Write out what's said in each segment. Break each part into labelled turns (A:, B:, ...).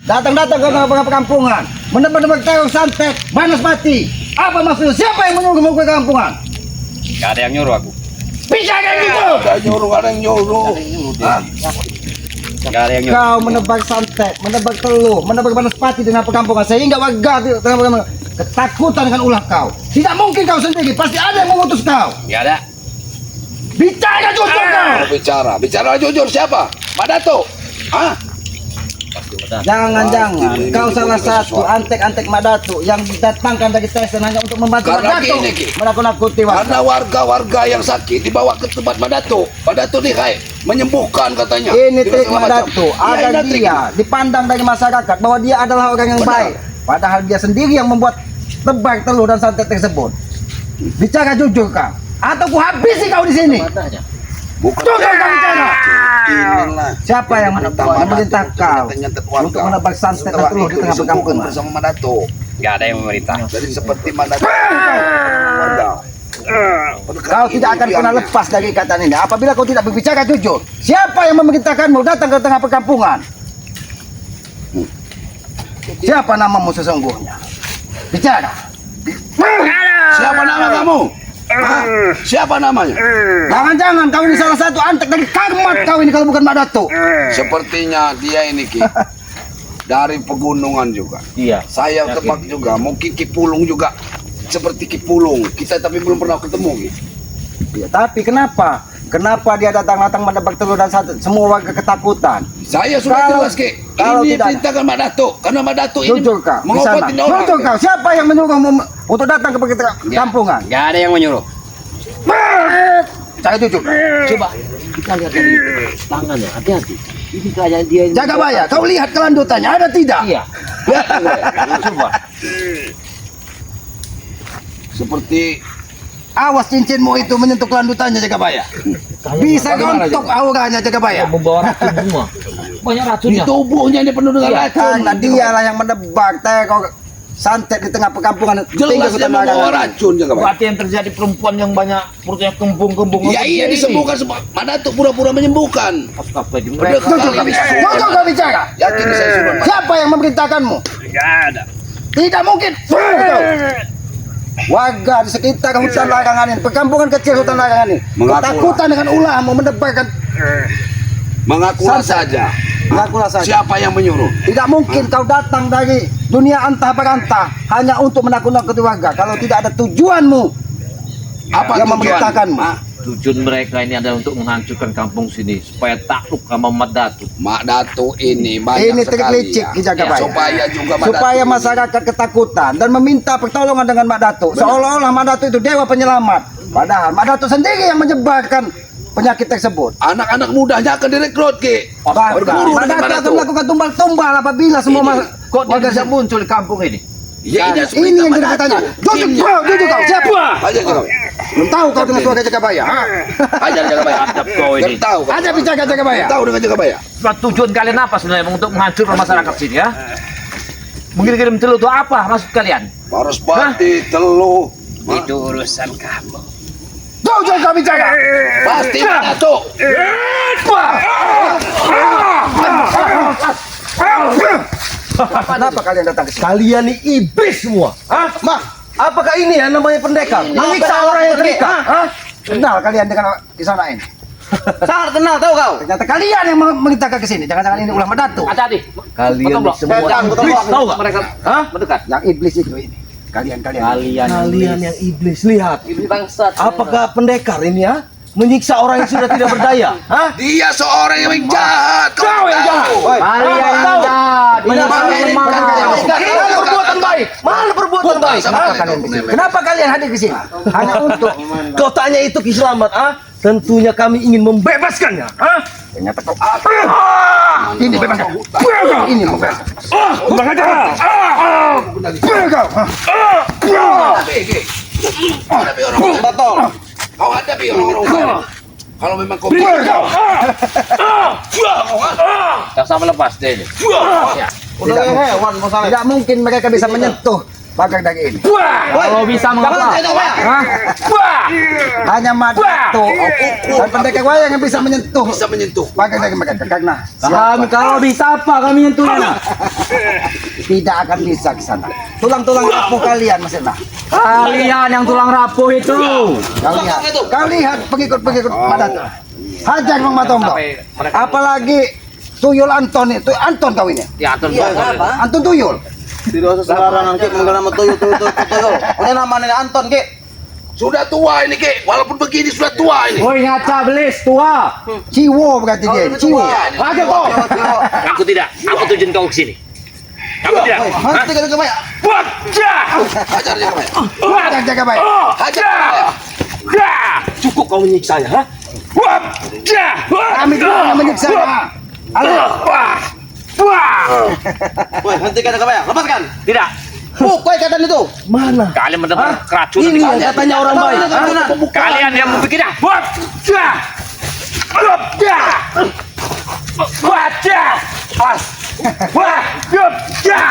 A: Datang-datang ke perkampungan, menebak-nebak teror santet, banas mati. Apa maksudnya? Siapa yang menyuruh ke kampungan?
B: Gak ada yang nyuruh aku.
A: Bisa kayak gitu?
C: Ada yang nyuruh.
B: Gak ada yang nyuruh.
A: Kau menebak santet, menebak telur, menebak banas mati dengan perkampungan sehingga warga ketakutan dengan ulah kau. Tidak mungkin kau sendiri, pasti ada yang mengutus kau.
B: Gak ada.
A: Bicara jujur kau.
C: Bicara jujur siapa? Pak Dato. Hah?
A: Jangan-jangan kau salah satu antek-antek Madatu yang didatangkan dari Tesen hanya untuk membantu
C: Karena
A: Madatu
C: gini, Ki.
A: menakut-nakuti
C: Karena
A: warga.
C: warga yang sakit dibawa ke tempat Pak Dato. Pak Dato nih menyembuhkan katanya.
A: Ini
C: Tidak
A: trik
C: segala macam.
A: Madatu,
C: Iya,
A: ada
C: ini trik.
A: dia dipandang dari masyarakat bahwa dia adalah orang yang
C: Benar.
A: baik. Padahal dia sendiri yang membuat tebak telur dan santet tersebut. Bicara jujur kau, atau ku habisi kau di sini.
C: Bukan.
A: Jujur kau bicara.
C: Inilah.
A: Siapa yang memerintah kau untuk menebak santet dan telur di tengah perkampungan?
C: bersama Madato.
B: Gak ada yang memerintah.
C: Jadi seperti Madato warga.
A: Kau tidak akan pernah lepas dari ikatan ini apabila kau tidak berbicara jujur. Siapa yang memerintahkanmu datang ke tengah perkampungan? Siapa namamu sesungguhnya? Bicara.
C: Siapa nama kamu? Hah? Siapa namanya?
A: Jangan-jangan kau ini salah satu antek dari karmat kau ini kalau bukan Madato.
C: Sepertinya dia ini Ki. Dari pegunungan juga.
B: Iya.
C: Saya tebak juga, mungkin Ki Pulung juga seperti Ki Pulung. Kita tapi belum pernah ketemu Ki.
A: Ya, tapi kenapa? Kenapa dia datang-datang menebak telur dan santet? Semua warga ketakutan.
C: Saya sudah
A: Kalau-
C: jelas Ki.
A: kalau
C: Ini
A: tidak-
C: perintahkan Pak Dato. Karena Pak Dato ini
A: Jujur kau, di sana.
C: mengobatin orang.
A: Jujur kau, siapa yang menyuruhmu untuk datang ke kampungan?
B: Gak ada yang menyuruh.
A: Saya jujur.
D: Coba kita lihat dari tangannya, hati-hati. Ini kayak dia ini.
A: Jaga Baya, kau lihat kelanjutannya ada tidak?
D: Iya. Coba.
C: Seperti
A: Awas cincinmu itu menyentuh kelanjutannya Jaga Baya. Bisa gontok auranya Jaga Baya.
D: Membawa racun semua. Banyak
C: di
D: racunnya.
C: tubuhnya ini penuh dengan racun.
A: Karena dialah yang menebak teror santet di tengah perkampungan.
C: Jelas dia membawa racun Jaga Baya.
D: Berarti yang terjadi perempuan yang banyak perutnya kembung-kembung.
C: Ya iya disembuhkan semua. Mana tuh pura-pura menyembuhkan.
D: Astagfirullah.
A: Jujur kau bicara. Jujur kau bicara.
C: Yakin saya sudah.
A: Siapa yang memerintahkanmu?
B: Gak ada.
A: Tidak mungkin. Kau. Warga di sekitar hutan larangan ini, perkampungan kecil hutan larangan ini,
C: Mengakulah.
A: ketakutan dengan ulahmu menebakkan.
C: Mengakulah saja.
A: Mengakulah saja.
C: Siapa yang menyuruh?
A: Tidak mungkin kau datang dari dunia antah berantah hanya untuk menakut-nakuti warga. Kalau tidak ada tujuanmu
C: Apa
A: yang
C: tujuan?
A: memerintahkanmu.
C: Hah?
D: Tujuan mereka ini adalah untuk menghancurkan kampung sini supaya takluk sama Madatu.
C: Mak Dato ini banyak
A: Ini trik
C: sekali
A: licik
C: ya.
A: dijaga baik.
C: Supaya juga Mak
A: Supaya
C: Dato
A: masyarakat ketakutan dan meminta pertolongan dengan Mak Dato. Seolah-olah Mak Dato itu dewa penyelamat. Padahal Mak Dato sendiri yang menyebarkan penyakit tersebut.
C: anak-anak mudanya akan direkrut Ki.
A: Bahkan
C: Berburu
A: Mak
C: dengan
A: Dato
C: Mak
A: akan
C: Dato.
A: melakukan tumbal-tumbal apabila semua
D: Kok dia
A: warga
D: bisa muncul di kampung ini?
C: Ya,
A: ini yang jadi katanya. Jujur kau, siapa?
C: Aja Jaga Baya.
A: Belum tahu kau dengan keluarga Jaga Baya. ha?
C: Aja Jaga Baya.
D: Hadap kau
C: Yang
D: ini.
C: tahu.
A: Ada bicara Jaga Baya.
C: Tahu dengan Jaga Baya.
D: Tujuan kalian apa sebenarnya untuk menghancurkan masyarakat sini ya? Mengirim telur itu apa maksud kalian?
C: Paras pati, telu.
B: Itu urusan kamu.
A: Jujur kau bicara.
C: Pasti Mak Dato.
A: Kenapa kalian datang ke sini?
E: Kalian ini iblis semua. Hah? Mah, apakah ini yang namanya pendekar? Menyiksa orang yang terikat. Hah?
A: Kenal kalian dengan di sana ini?
E: Sangat kenal tahu kau?
A: Ternyata kalian yang memerintahkan ke sini. Jangan-jangan ini ulah Mak Dato.
D: Hati-hati.
E: Kalian ini semua iblis tahu gak?
D: Mereka
E: Hah?
D: mendekat.
A: Yang iblis itu ini. Kalian.
E: Kalian yang iblis lihat.
D: Iblis bangsat.
E: Apakah pendekar ini ya? Menyiksa orang yang sudah tidak berdaya. Hah?
C: Dia seorang yang jahat.
E: Kau yang jahat.
C: tahu.
D: Kalian yang
E: tahu?
D: jahat.
E: Menyakiti
D: Menyakiti
E: orang.
D: orang.
E: Mana perbuatan baik? Mana perbuatan baik?
C: sama
E: Hah?
A: Kalian ke sini. Kenapa kalian hadir ke sini? Hanya untuk
E: Kau tanya itu Ki Slamet, ah? Tentunya kami ingin membebaskannya. Hah?
A: ternyata kau ini bebaskan. Ini membebaskan.
C: Hadapi orang-orang.
E: Betul.
C: Kau hadapi orang-orang. Kalau memang kau
D: Tak sama lepas deh ini.
E: Udah kayak hewan masalah.
A: Tidak mungkin mereka bisa menyentuh Pakai daging ini.
D: Kalau bisa mengapa? Hah?
A: Hanya Madatu dan pendekar wayang yang bisa menyentuh.
C: Bisa menyentuh.
A: Pakai daging mereka karena
E: Kami kalau bisa apa kami nyentuhnya?
A: tidak akan bisa ke sana. Tulang-tulang rapuh kalian Mas Irna.
E: Kalian yang tulang rapuh itu.
A: Kau lihat pengikut-pengikut Madatu. Hajar Bang Matombo. Apalagi tuyul Anton itu. Anton kau ini.
D: Ya, Anton.
A: Anton tuyul.
E: Tidak usah sembarangan Ki mengenal nama tuyul. Ini namanya Anton Ki.
C: Sudah tua ini, Ki. Walaupun begini sudah tua ini.
E: Woi ngaca belis tua.
A: Ciwo berarti dia. Ciwo.
E: Pakai kok.
D: Aku tidak. Aku tujuin kau ke sini. Kamu tidak.
A: Hati kau baik.
D: Wajah.
C: Hajar dia, Pak.
A: Jaga baik.
C: Hajar.
E: Cukup kau menyiksa ya.
D: Wajah.
A: Kami tidak menyiksa.
E: Woi hentikan kau ya. Lepaskan.
D: Tidak.
A: Kau ikatan itu.
E: Mana?
D: Kalian mendengar keracunan
E: Ini
D: di
E: yang katanya orang baik.
D: Kalian yang memikirnya. Wajah. Wajah. Wajah. Wajah.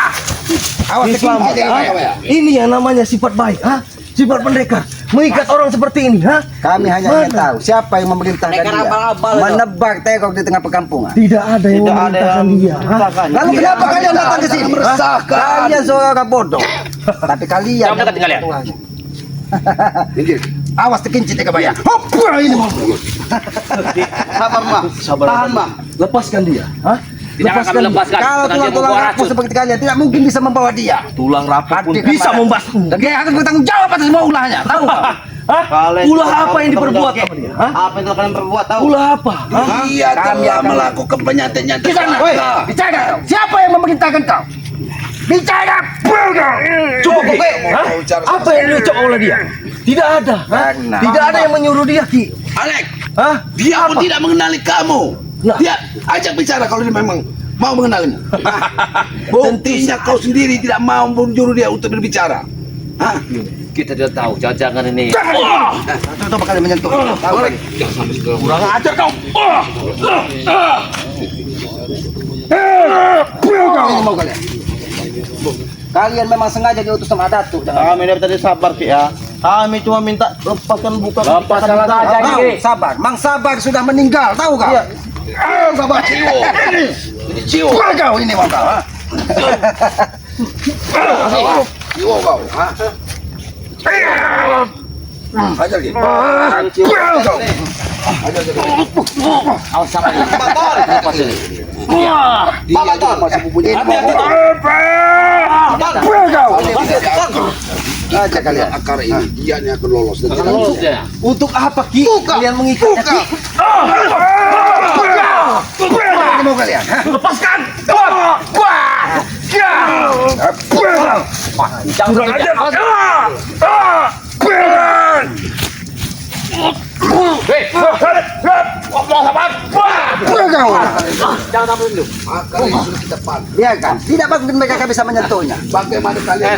A: Awas
E: Islam.
A: tekin dia.
E: Ini yang namanya sifat baik, ha? Sifat pendekar. Mengikat orang seperti ini, ha?
A: Kami hanya ingin tahu siapa yang memerintahkan
F: Pendekar
A: dia
F: abal-abal itu.
A: menebak tegok di tengah perkampungan.
E: Tidak ada yang memerintahkan dia, ha?
A: Lalu kenapa kalian datang ke sini?
C: Meresahkan.
A: Kalian seorang bodoh. Tapi kalian
D: Jangan dekat kalian.
C: Minggir.
A: Awas tekincit ya bayar. Hop, ini mau.
E: Sabar, Mbak. Tahan, Mbak. Lepaskan dia, ha?
D: Tidak akan kami lepaskan.
A: Kalau
D: Nanti
A: tulang-tulang
D: membawa
A: rapuh
D: racun.
A: seperti kalian tidak mungkin bisa membawa dia.
E: Tulang rapuh pun
A: Hadirkan
E: bisa
A: Madatu.
E: membasmu.
A: Dan dia akan bertanggung jawab atas semua ulahnya. Tahu nggak?
E: Hah? Ulah apa yang diperbuat sama dia? Hah?
F: Apa yang telah kalian perbuat tahu?
E: Ulah apa? Hah?
C: Dia telah melakukan penyantai-nyantai.
A: Di sana, woi, bicara kau. Siapa yang memerintahkan kau? Bicara.
E: Cukup, Ki. Hah? Apa yang diucap oleh dia? Tidak ada, ha?
A: Karena-
E: Tidak ada yang menyuruh dia, Ki.
C: Alek,
E: Hah?
C: dia pun tidak mengenali kamu.
E: Nah.
C: Dia ajak bicara kalau dia memang mau mengenalimu. Buktinya kau sendiri tidak mau menjuru dia untuk berbicara. Hah?
D: Kita tidak tahu. Jangan-jangan ini.
A: Coba kalian menyentuh. Tahu lagi.
E: Kurang ajar kau.
A: Ini mau kalian. Kalian memang sengaja diutus sama Datu.
E: Kami dari tadi sabar, Ki ya. Kami cuma minta lepaskan buka.
D: Lepaskan saja,
A: Tahu,
D: Ki.
A: sabar. Mang Sabar sudah meninggal, tahu kau?
E: Iya.
A: Sabar. Ciwo.
C: Ini cium.
A: Kau ini mau kau. ha?
C: Cium kau. Hah? Hajar dia.
A: Kau.
C: Awas sama dia. Dia masih mempunyai
A: Aja kalian.
C: akar ini. Dia yang akan lolos. Dan tidak
D: Lolos ya.
E: Untuk apa, Ki? Kalian mengikatnya, Ki?
A: Ini mau kalian. ha?
D: Lepaskan. Jangan aja.
A: Kau.
D: Jangan sampai dulu.
C: akar ini sudah kita pan.
A: Ya kan? Tidak mungkin mereka bisa menyentuhnya.
C: Bagaimana kalian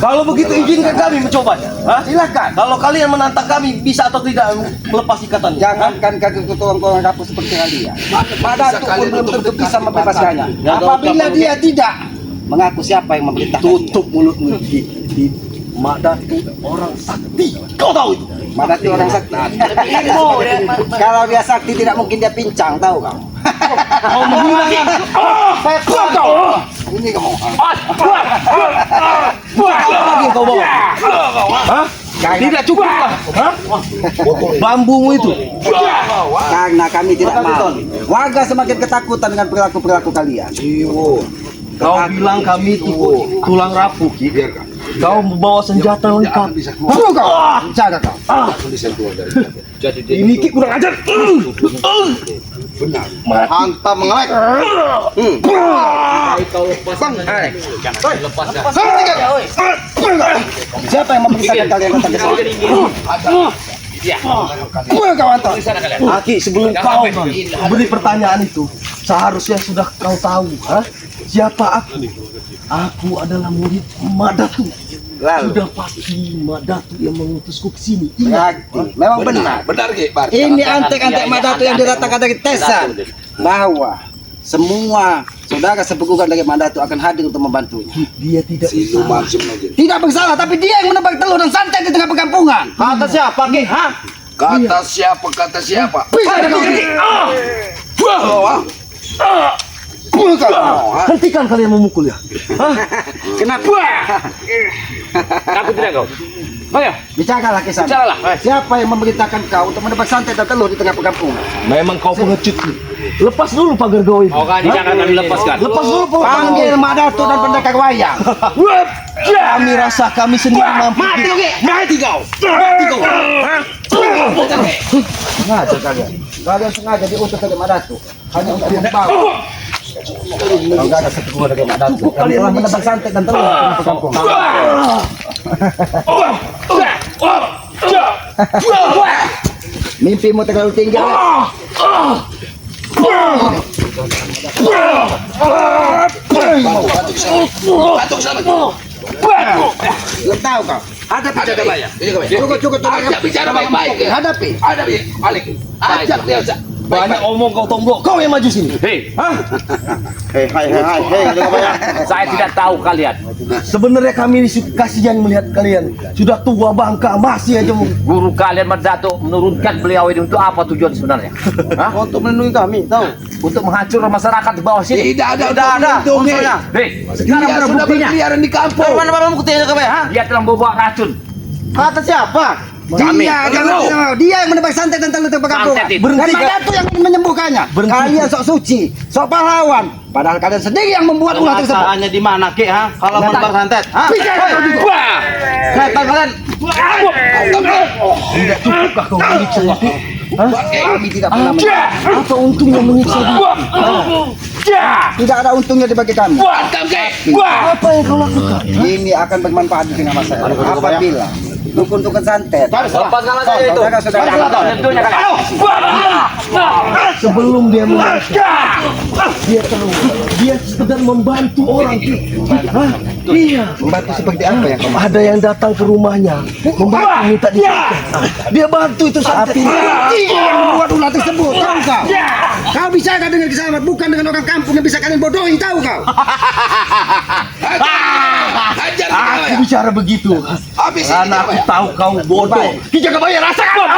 E: Kalau begitu izinkan kami mencobanya. Hah?
A: Silakan.
E: Kalau kalian menantang kami bisa atau tidak melepas ikatannya?
A: Jangankan kaki tulang-tulang rapuh seperti kalian. Madatu pun
C: kalian
A: belum
C: untuk
A: tentu bisa
C: mendekati
A: membebaskannya.
E: Ya,
A: Apabila
E: kalau-
A: dia tidak mengaku siapa yang memerintahkan dia.
E: Tutup mulutmu, Ki. Madatu orang sakti. Kau tahu itu?
A: Madatu orang sakti. Kalau dia sakti tidak mungkin dia pincang, tahu kau?
E: Kau menghina.
A: Saya kau. Ini kamu.
E: Apa lagi yang kau bawa? Hah? Tidak cukup lah. Hah? Bambumu itu.
A: Karena kami tidak mau. Warga semakin ketakutan dengan perilaku-perilaku kalian.
E: Kau bilang kami itu tulang rapuh, Ki. Kau membawa senjata lengkap.
C: bisa keluar.
A: Tunggu kau. Jaga kau.
C: Bisa keluar dari
D: Jadi dia
E: Ini Ki kurang ajar.
C: benar.
E: Hantam mengelek.
D: kau lepaskan. Jangan lepaskan.
A: Siapa yang memerintahkan kalian datang ke sini?
D: Ya.
A: Kau Anton.
D: Di sana kalian.
E: Aki, sebelum kau beri pertanyaan itu, seharusnya sudah kau tahu, ha? Siapa aku? Aku adalah murid Madatu.
A: Lalu.
E: Sudah pasti Madatu yang mengutusku ke sini. Ingat.
A: Berarti memang benar.
C: Benar, Ki. Bar.
A: Ini antek-antek Madatu yang didatangkan dari Tesa bahwa semua saudara sepegukan dari Mak Datuk akan hadir untuk membantunya.
E: Dia tidak
C: Si
E: bersalah.
C: Luman sebenarnya.
A: Tidak bersalah, tapi dia yang menebak telur dan santet di tengah perkampungan.
E: Kata siapa, Ki? Hah?
C: Kata siapa? Kata siapa?
A: Bisa kau ini.
E: Hentikan kalian memukul ya.
B: Kenapa? Takut tidak kau? Ayo,
A: Bicaralah Kisanak.
B: bicaralah.
A: Siapa yang memerintahkan kau untuk menebak santet dan telur di tengah perkampungan?
E: Memang kau pengecut. Lepas dulu pagar gaul.
B: Oh kan, jangan kami lepaskan.
E: Lepas dulu
A: Panggil Mak Datuk dan pendekar wayang.
E: Kami rasa kami sendiri mampu.
C: Mati kau! Mati kau!
A: Sengaja kalian. Kalian sengaja diutus dari Mak Datuk hanya untuk membawa. Kau gak ada sepegukan dari Mak Datuk. Kalian telah menebak santet dan telur di tengah perkampungan. Mimpimu terlalu tinggi.
C: Batuk sama kau.
A: Belum tahu kau. Hadapi
C: Ada bayar.
A: Cukup.
C: Ajak bicara baik-baik.
A: Hadapi.
C: Ada balik. Ajak dia.
E: Banyak omong kau tombok. Kau yang maju sini.
B: Hei,
A: Hei,
B: saya tidak tahu kalian.
E: Sebenarnya kami kasihan melihat kalian sudah tua bangka masih aja
B: Guru kalian Datuk menurunkan beliau ini untuk apa tujuan sebenarnya? Hah?
E: untuk melindungi kami, tahu?
B: Untuk menghancurkan masyarakat di bawah sini.
C: Tidak ada
E: unsurnya.
B: Hei,
C: Dia
B: sekarang ada
C: sudah
B: buktinya.
C: berkeliaran di kampung.
E: Mana buktinya kau ya?
B: Dia telah membawa racun.
E: Kata siapa?
B: Kami.
A: Dia yang menebak santet dan telur di perkampungan.
B: Santet itu.
A: Dan Mak Datuk yang ingin menyembuhkannya. Kalian sok suci, sok pahlawan. Padahal kalian sendiri yang membuat ulah tersebut.
E: Kenyataannya di mana, Ki? Ha? Kalau
A: Nyata-
E: menebar santet? Ha?
A: Bicara kau juga.
B: Wah!
E: Setan kalian. Tidak cukupkah kau menyiksa Ki?
A: Kami tidak pernah
E: Apa untungnya menyiksa dia?
A: tidak ada untungnya dibagi kami.
E: Apa yang kau lakukan?
A: Ini akan bermanfaat di tengah masyarakat. Apabila dukun-dukun santet.
B: Lepaskan saja itu.
A: Saudara-saudara.
B: Tentunya kalian.
E: Sebelum dia menyiksa, dia tahu dia sedang membantu orang. Hah? Iya.
A: Membantu seperti apa yang kau maksud?
E: Ada yang datang ke rumahnya membantu minta diikat. Dia bantu itu santet.
A: Dia yang membuat ulah tersebut. Tahu kau? Kau bisa kan dengan Kisanak, bukan dengan orang kampung yang bisa kalian bodohi. Tahu kau?
C: Hajar
E: Aku bicara begitu
C: Habis
E: karena aku tahu kau bodoh. Ki Jagabaya rasakan.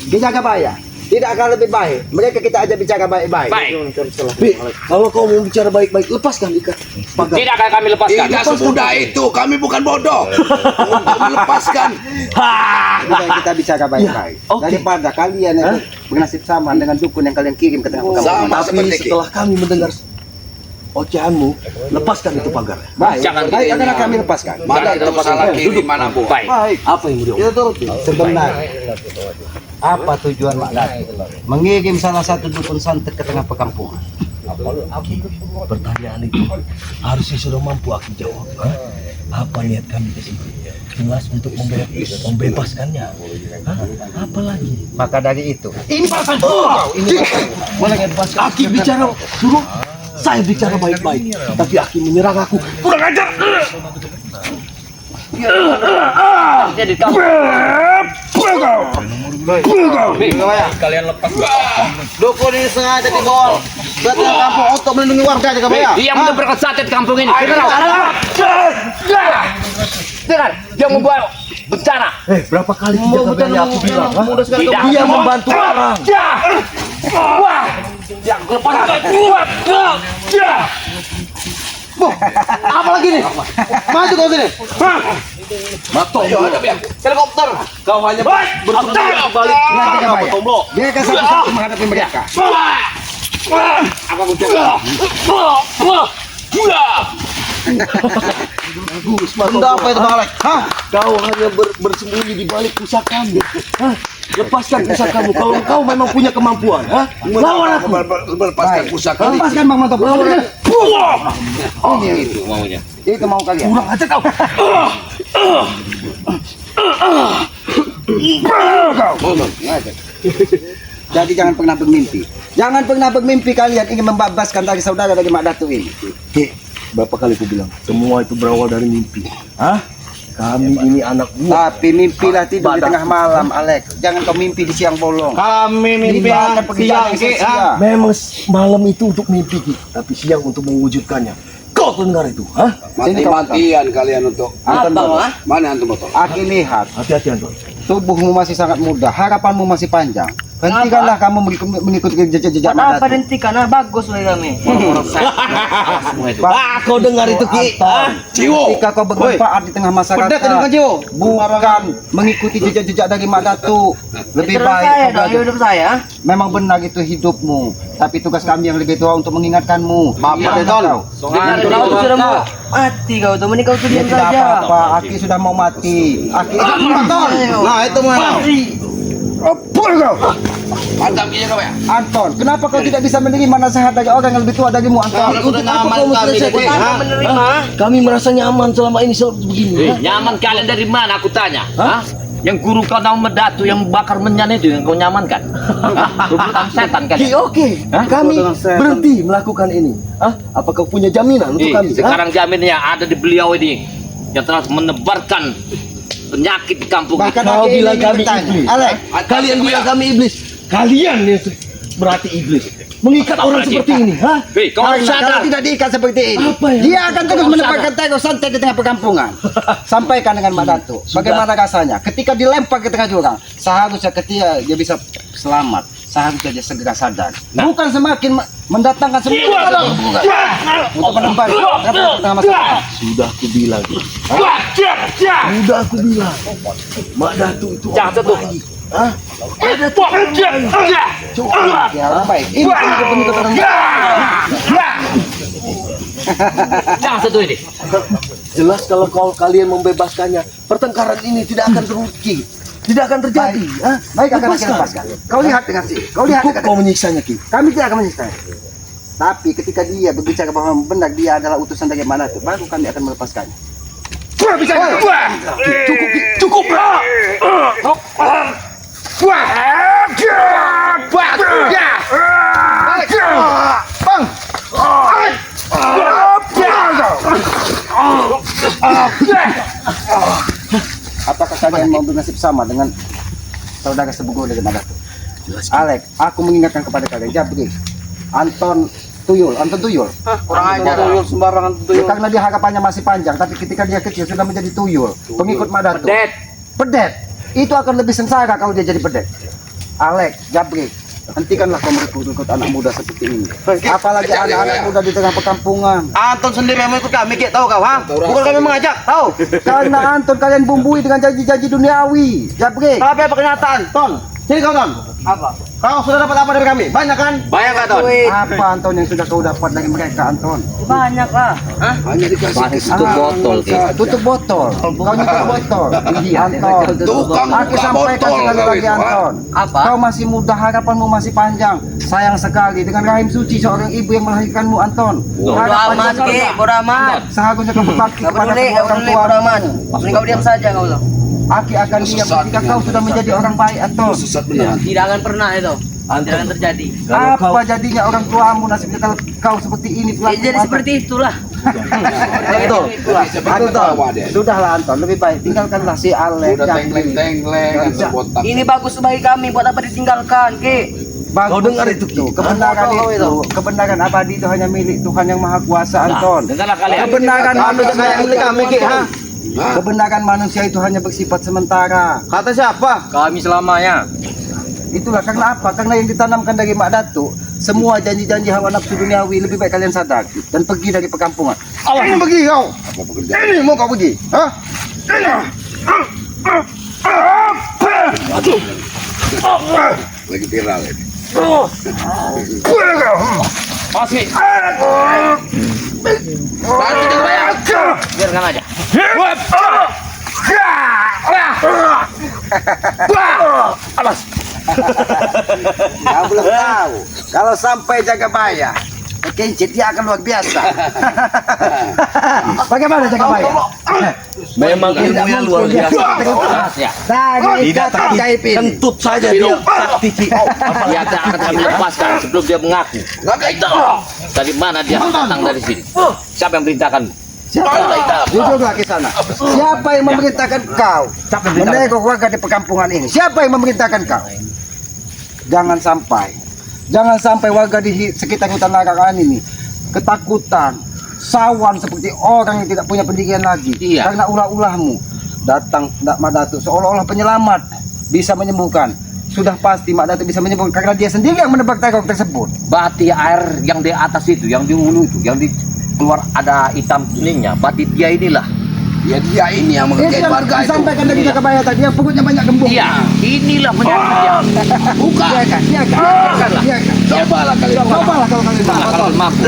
A: Ki Jagabaya. Tidak akan lebih baik. Mereka kita ajak bicara baik-baik.
B: Baik.
E: Bi, kalau kau mau bicara baik-baik, lepaskan ikat pagar.
B: Tidak akan kami lepaskan.
C: Tidak semudah itu. Kami bukan bodoh. Untuk melepaskan.
A: Sudah kita bicara baik-baik.
E: Ya, oke.
A: Daripada kalian itu bernasib sama dengan dukun yang kalian kirim ke tengah perkampungan.
C: Sama
E: Tapi
C: seperti
E: setelah kami mendengar ocehanmu, lepaskan itu pagar.
A: Baik,
B: Jangan
A: baik
B: gitu.
A: akan kami lepaskan.
C: Mana itu salah kiri mana bu?
B: Baik.
A: Baik.
E: Apa yang mau dia?
A: Sebenarnya apa tujuan Mak Datuk mengirim salah satu dukun santet ke tengah perkampungan?
E: Pertanyaan itu harusnya sudah mampu aku jawab. Hah? Apa niat kami ke sini? Jelas untuk membebaskannya. Hah? Apa lagi?
A: Maka dari itu
E: Ini bahkan Aki bicara suruh saya bicara baik-baik, tapi Aki menyerang aku. Kurang ajar.
B: Jadi kamu. Kalian lepas.
E: Dukun ini sengaja dibawa ke tengah kampung untuk melindungi warga Jagabaya.
B: Dia menyebarkan santet kampung ini. Kita tahu. Dengar, dia membuat bencana.
E: Berapa kali Ki Jagabaya aku bilang, hah?
B: Tidak.
E: Dia membantu orang.
B: Wah! Yang lepas.
E: Apa lagi nih? Maju kau sini. Matok. Helikopter. Kau hanya bersemangat di balik
A: Jagabaya.
E: tombol.
A: Biarkan satu-satu menghadapi mereka.
B: Apa bencana?
E: Benda apa itu balik? Hah? Kau hanya bersembunyi di balik pusakamu. Hah? Lepaskan pusakamu kalau kau memang punya kemampuan. Hah? Lawan aku.
C: Melepaskan pusaka.
A: Lepaskan Bang Manto.
B: Ini itu maunya.
A: Itu mau kalian.
E: Kurang aja kau.
A: Jadi jangan pernah bermimpi. Jangan pernah bermimpi kalian ingin membebaskan dari saudara dari Mak Datuk ini.
E: Berapa kali aku bilang? Semua itu berawal dari mimpi. Hah? Kami ini anak buah.
A: Tapi mimpilah tidur di tengah malam, Alex. Jangan kau mimpi di siang bolong.
E: Kami mimpi
A: Bila akan pergi jalan sia-sia.
E: Memang malam itu untuk mimpi, Ki. Tapi siang untuk mewujudkannya. Kau dengar itu, ha?
C: Mati-matian kalian untuk
A: Anton,
C: mana antum motor?
A: Aki lihat,
E: Hati-hati, Anton.
A: tubuhmu masih sangat muda, harapanmu masih panjang. Hentikanlah kamu mengikuti jejak-jejak
F: Kenapa
A: Madatu.
F: hentikan? Nah, bagus lah kami.
B: Semua itu.
E: Kau dengar itu, Ki?
C: Ciwo.
A: Ketika kau bermanfaat di tengah masyarakat, bukan mengikuti jejak-jejak dari Madatu. Lebih
F: Terus
A: baik
F: saya
A: kau
F: dong,
A: belajar.
F: hidup saya.
A: Memang benar itu hidupmu, tapi tugas kami yang lebih tua untuk mengingatkanmu.
C: Bapak Deton.
F: Dengar kau tuh sudah mau mati kau tuh, mending kau tuh diam
A: Tidak
F: saja.
A: apa-apa, Aki sudah mau mati. Aki
C: Nah, itu mana?
A: Apa kau?
C: Mantap ya kau ya.
A: Anton, kenapa kau tidak bisa menerima nasihat dari orang yang lebih tua darimu, Anton?
C: Sudah nyaman kami
F: Kau tak menerima.
E: Kami merasa nyaman selama ini begini.
B: Nyaman kalian dari mana aku tanya? Hah? Yang guru kau nama Medatu yang bakar menyan itu yang kau nyamankan? Rebutan setan kan?
E: Ki, oke. Kami berhenti melakukan ini. Apa kau punya jaminan untuk kami?
B: Sekarang jaminnya ada di beliau ini yang telah menebarkan penyakit di kampung.
A: Bahkan
E: Kau
A: Aki
E: bilang
A: ini
E: kami
A: bertanya,
E: iblis.
A: Alex,
E: Kalian bilang kami iblis. Kalian yang berarti iblis. Mengikat orang seperti ini, ha?
B: Hei, kau harus
A: kalau
B: sadar.
A: tidak diikat seperti ini,
E: Apa ya?
A: dia akan terus menempatkan teko santai di tengah perkampungan. Sampaikan dengan Mak Datuk, bagaimana rasanya ketika dilempar ke tengah jurang, seharusnya ketika dia bisa selamat, seharusnya dia segera sadar. Bukan semakin mendatangkan semua orang untuk menempat tengah masyarakat.
E: Sudah aku bilang. Sudah aku bilang. Mak Datu itu
B: Jangan
E: orang
B: sentuh.
E: baik. Hah? Mak Datu orang baik. Coba.
A: Ya, orang baik. Ini pengikut orang
B: Jangan sentuh ini.
E: Jelas kalau kalian membebaskannya, pertengkaran ini tidak akan teruji. Tidak akan terjadi. Hah?
A: baik akan kita lepaskan. Kau lihat dengan sini. Kau lihat
E: Cukup
A: dengan
E: kau menyiksanya, Ki.
A: kami tidak akan menyiksa. Tapi ketika dia berbicara bahwa benar dia adalah utusan dari mana itu, baru kami akan melepaskannya.
E: Cukup, Ki. Cukup.
A: Bang! Apakah kalian mau bernasib sama dengan saudara sebugu dari Madatu? Alex, aku mengingatkan kepada kalian, Jabri, Anton Tuyul.
F: Kurang ajar tuyul sembarangan tuyul.
A: Karena dia harapannya masih panjang, tapi ketika dia kecil sudah menjadi tuyul, pengikut Madatu.
B: Pedet.
A: Pedet. Itu akan lebih sengsara kalau dia jadi pedet. Alex, Jabri, hentikanlah kau merekrut anak muda seperti ini. Apalagi anak-anak muda di tengah perkampungan.
F: Anton sendiri yang ikut kami, Ki, tahu kau, ha? Bukan kami mengajak, tahu?
A: Karena Anton kalian bumbui dengan janji-janji duniawi. Jabri,
F: Tapi apa kenyataan?
A: Ton, sini kau Ton.
F: Apa?
A: Kau sudah dapat apa dari kami? Banyak kan?
B: Banyak nggak, Ton?
A: Apa Anton yang sudah kau dapat dari mereka, Anton?
F: Banyak lah.
C: Hanya dikasih
B: Tutup botol.
A: Tutup botol. Kau nyetok botol. Anton.
C: tukang
A: Aku
C: buka
A: sampaikan
C: botol
A: sekali
C: kau
A: lagi
C: itu, ha?
A: Anton.
F: Apa?
A: Kau masih muda, harapanmu masih panjang. Sayang sekali dengan rahim suci seorang ibu yang melahirkanmu, Anton.
F: Bodo amat, Ki, bodo amat.
A: Seharusnya kau berbakti
F: Gak
A: kepada
F: peduli,
A: kedua
F: gak
A: orang
F: peduli,
A: tua.
F: bodo amat. Mending kau diam saja kau tuh.
A: Aki akan diam ketika kau sudah menjadi orang baik, Anton.
C: Sesat benar.
F: Tidak akan pernah itu. Tidak akan terjadi.
A: Apa jadinya orang tuamu nasibnya kalau kau seperti ini?
F: Ya, jadi seperti itulah.
A: itu.
C: Seperti tawa dia.
A: Sudahlah Anton, lebih baik tinggalkanlah si Alex.
C: Udah
A: Jabri.
C: tengleng-tengleng
A: Bisa.
C: botak.
F: Ini bagus bagi kami, buat apa ditinggalkan, Ki?
A: Bagus
E: Kau dengar itu, Ki?
A: kebenaran
F: Kau
A: itu, kebenaran abadi itu hanya milik Tuhan yang Maha Kuasa,
B: Nah,
A: Anton.
B: dengarlah kalian.
A: Kebenaran manusia yang milik kami, Ki, ha?
C: Hah?
A: Kebenaran manusia itu hanya bersifat sementara.
F: Kata siapa? Kami selamanya.
A: Itulah karena apa? Karena yang ditanamkan dari Mak Datuk, semua janji-janji hawa nafsu duniawi lebih baik kalian sadar dan pergi dari perkampungan. Ini pergi kau.
C: Apa pekerjaan?
A: Ini mau kau pergi, ha?
C: Lagi viral ini.
B: Masih. Biarkan aja.
A: Kau belum tahu. Kalau sampai Jagabaya, kencit dia akan luar biasa. Bagaimana Jagabaya?
E: Memang ilmunya luar biasa.
B: Ya.
A: Dari
E: Tidak
A: kata gaib ini.
E: kentut saja dia sakti, Ki.
B: Dia akan kami lepaskan sebelum dia mengaku.
C: Nggak kayak itu.
B: Dari mana dia datang dari sini? Siapa yang perintahkan?
A: Jujurlah ke sana. Siapa yang memerintahkan kau menegok warga di perkampungan ini? Siapa yang memerintahkan kau? Jangan sampai warga di sekitar hutan larangan ini ketakutan, sawan seperti orang yang tidak punya pendidikan lagi.
B: Iya.
A: Karena ulah-ulahmu datang Mak Datuk seolah-olah penyelamat bisa menyembuhkan. Sudah pasti Mak Datuk bisa menyembuhkan karena dia sendiri yang menebak teror tersebut.
B: Berarti air yang di atas itu, yang di hulu itu, yang di keluar ada hitam kuningnya, berarti dia inilah.
C: Ya dia ini yang
A: Itu
C: mengerjain
A: yang
C: warga itu.
A: disampaikan dari Jagabaya tadi, yang perutnya banyak gembung.
B: Iya, inilah penyakitnya.
C: Bukan.
A: Iya kan?
C: Cobalah kalian.
A: Cobalah kalau kalian
B: Malah kalau mampu,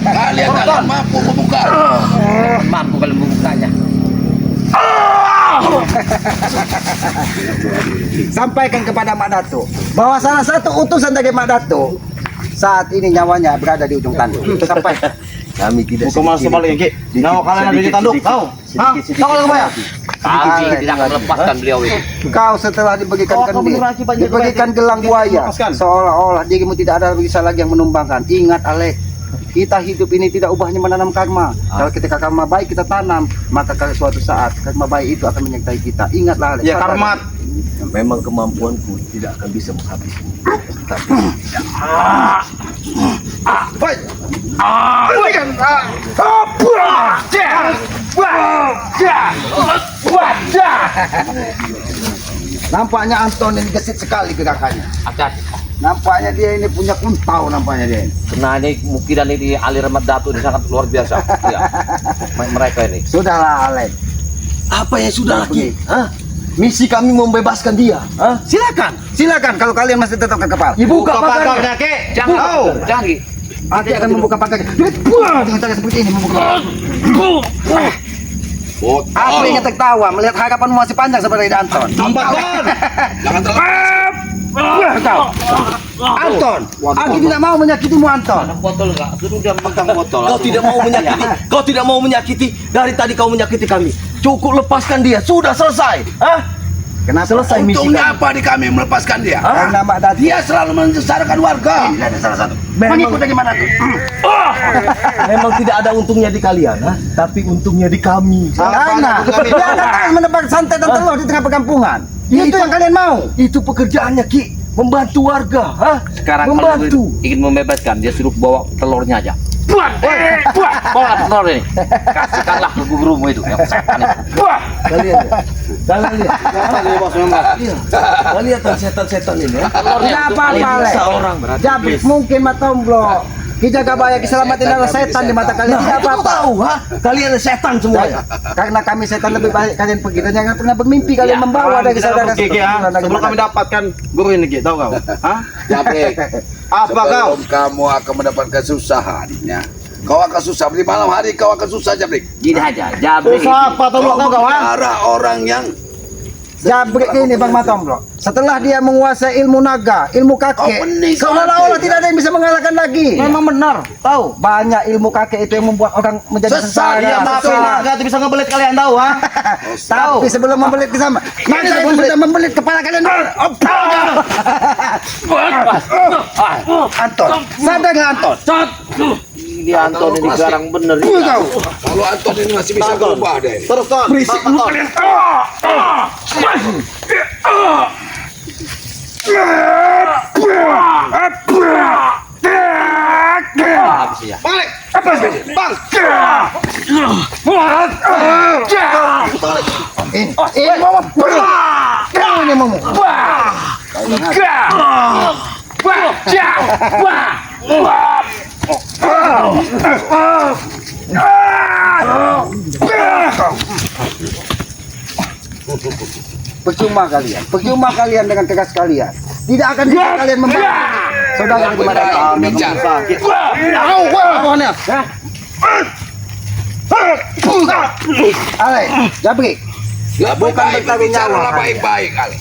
C: Kalian tak mampu membuka.
B: mampu kalau membukanya.
A: Sampaikan kepada Mak Datuk bahwa salah satu utusan dari Mak Datuk saat ini nyawanya berada di ujung tanduk. Sampaikan.
E: Kami tidak
F: Bukan malah sebaliknya, Ki. Nyawa kalian ada di tanduk, tahu? Hah? Tahu kalau Jagabaya?
B: Kami tidak akan melepaskan beliau itu.
A: Kau setelah diberikan
F: Oh, kamu
A: kendil,
F: beneran akibat
A: diberikan
F: Jagabaya.
A: gelang buaya,
F: Lepaskan.
A: seolah-olah dirimu tidak ada bisa lagi yang menumbangkan. Ingat Alek, kita hidup ini tidak ubahnya menanam karma. Kalau ketika karma baik kita tanam, maka suatu saat karma baik itu akan menyertai kita. Ingatlah Alek.
F: Ya karmat.
E: memang kemampuanku tidak akan bisa menghabismu. Tapi
A: Nampaknya Anton ini gesit sekali gerakannya.
B: Akan
A: Nampaknya dia ini punya kuntau nampaknya dia.
B: karena ini mungkin ini aliran Mak Datuk ini sangat luar biasa. Ya. Mereka ini.
A: Sudahlah Alek.
E: apa yang sudah lagi? Hah? Misi kami membebaskan dia. Hah?
A: Silakan kalau kalian masih tetap kekepal.
E: Dibuka
F: Buka
E: pagarnya.
F: pagarnya, Ki.
B: Jangan,
F: Tahu.
B: jangan. Ki.
A: Nanti akan membuka pagarnya. Wah, dengan cara seperti ini membuka. Aku ingin tertawa melihat harapanmu masih panjang seperti Anton.
C: Tampakkan. Jangan terlalu.
A: Anton, aku tidak mau menyakitimu Anton.
B: Botol enggak? Suruh dia pegang botol.
E: Kau tidak mau menyakiti. Kau tidak mau menyakiti. Dari tadi kau menyakiti kami. Cukup lepaskan dia. Sudah selesai. Hah?
A: Kenapa?
E: Selesai misi
C: Untungnya
E: kami.
C: apa di kami melepaskan dia?
A: Karena Mak Datuk
C: Dia selalu mensesarkan warga. Ini ada salah satu. Mengikut dari mana tuh?
E: Memang tidak ada untungnya di kalian, ha? Tapi untungnya di kami.
A: Karena dia datang menebak santet dan telur di tengah perkampungan. Itu yang kalian mau.
E: Itu pekerjaannya, Ki. Membantu warga, ha?
B: Sekarang
E: membantu.
B: kalau ingin membebaskan dia suruh bawa telurnya aja. Buat, bawa telur ini. Kasihkanlah ke gurumu itu yang setan itu.
E: Kalian lihat. Kalian lihat. Iya. Kalian lihat kan setan-setan ini, ya?
A: Tidak apa-apa, Alek.
E: Seorang berarti.
A: Jadi mungkin Matomblo Ki Jagabaya Kiselamat adalah setan di mata kalian. Tidak
E: Nah, itu
A: apa-apa.
E: tahu, ha? Kalian setan semuanya.
A: Karena kami setan lebih baik kalian pergi dan jangan pernah bermimpi kalian membawa dari saudara
F: Ki, ya. Sebelum kami dapatkan guru ini, Ki, tahu kau? Hah?
C: Jabrik.
F: Apa kau?
C: Sebelum kamu akan mendapatkan kesusahan, ya. Kau akan susah di malam hari. Kau akan susah, Jabrik.
B: Gini aja, Jabrik itu.
F: Susah apa tahu kau, ha?
C: Arah orang yang
A: Jabrik ini Bang Matomblo. Setelah dia menguasai ilmu naga, ilmu kakek,
C: Kau pening,
A: seolah-olah
C: kau
A: tidak ada yang bisa mengalahkan lagi.
F: Memang benar, tahu.
A: Banyak ilmu kakek itu yang membuat orang menjadi
C: Sesat,
A: sengsara.
C: iya,
F: Tapi
C: Betul.
F: naga itu bisa ngebelit kalian tahu, ha?
A: Tapi sebelum membelit ke sama, maka itu sudah membelit kepala kalian. Anton, sadar nggak Anton?
B: Ini Anton ini garang bener.
A: Kau.
C: kalau Anton ini masih bisa berubah deh.
F: Terus, Ton.
E: Berisik lu kalian.
B: Habis ya.
C: Balik. Bang.
A: Ini mau kau ini mau. Percuma kalian dengan tegas kalian. Tidak akan bisa kalian membantu saudara di mana kami
C: Bicara.
A: Ale, Jabrik.
C: Bukan
A: bertanggung
C: bicara
A: jawab.
C: baik-baik kali.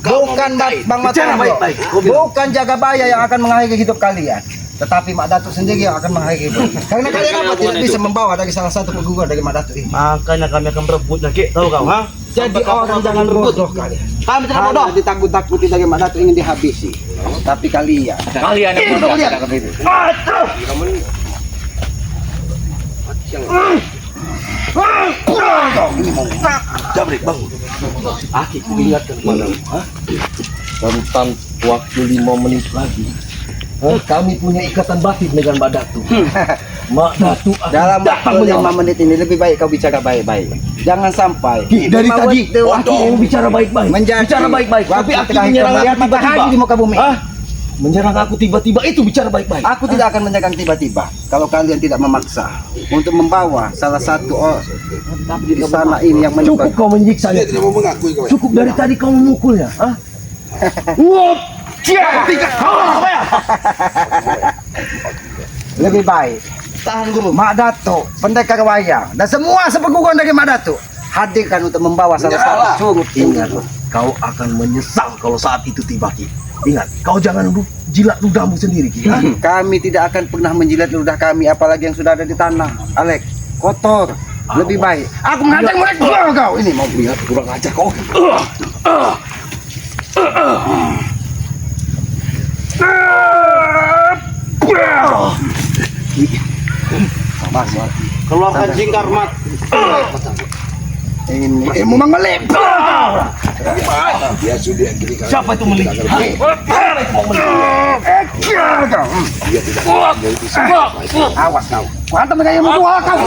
A: Bukan Bang Matomblo,
E: baik-baik.
A: bukan Jagabaya yang akan mengakhiri hidup kalian, tetapi Mak Datuk sendiri yang akan mengakhiri hidup. Karena kalian apa tidak bisa membawa dari salah satu perguruan dari Mak Datuk ini.
F: Makanya kami akan berebutnya, Ki. Tahu kau, ha?
A: Jadi orang jangan bodoh kalian.
F: Kami tidak bodoh.
A: Hanya ditakut-takuti dari Mak Datuk ingin dihabisi. Tapi kalian
B: Kalian yang bodoh katakan itu.
E: Jabrik bangun. Aki ingatkan padamu, tentang waktu 5 menit lagi. Kami punya ikatan batin dengan Mbak Datu. Mbak Datu akan
A: Dalam
E: datang
A: waktu 5
E: menyelamat.
A: menit ini lebih baik kau bicara baik-baik. Jangan sampai
E: Dari
A: lima
E: tadi
A: waktu
E: Aki mau bicara baik-baik.
A: menjadi
E: Bicara baik-baik. Tapi
A: waktu
E: Aki
A: terakhir
E: menyerang
A: kau melihat
E: aku
A: matahari
E: tiba-tiba.
A: di muka bumi.
E: Menyerang aku tiba-tiba itu bicara baik-baik.
A: Aku tidak akan menyerang tiba-tiba kalau kalian tidak memaksa untuk membawa salah satu di sana ini yang
E: Cukup
A: menyebabkan.
E: kau menyiksanya.
C: Dia tidak mau mengakui kau.
E: Cukup dari tadi kau memukulnya. Wup!
A: Lebih baik tahan guru Mak Datuk, pendekar wayang dan semua sepeguguran dari Mak Datuk hadirkan untuk membawa salah satu curut
E: Ingat, kau akan menyesal kalau saat itu tiba, Ki. Ingat, kau jangan jilat ludahmu sendiri, Ki.
A: Kami tidak akan pernah menjilat ludah kami, apalagi yang sudah ada di tanah. Alek, kotor. Lebih baik. Aku mengajak mulai kau. Ini mau lihat kurang ajar kau.
F: Keluarkan jingkar mat.
A: Ini ilmu mengelip.
C: Dia sudah gini kan.
E: Siapa itu melik?
A: Awas kau. Kau hantam dengan ilmu dua kau.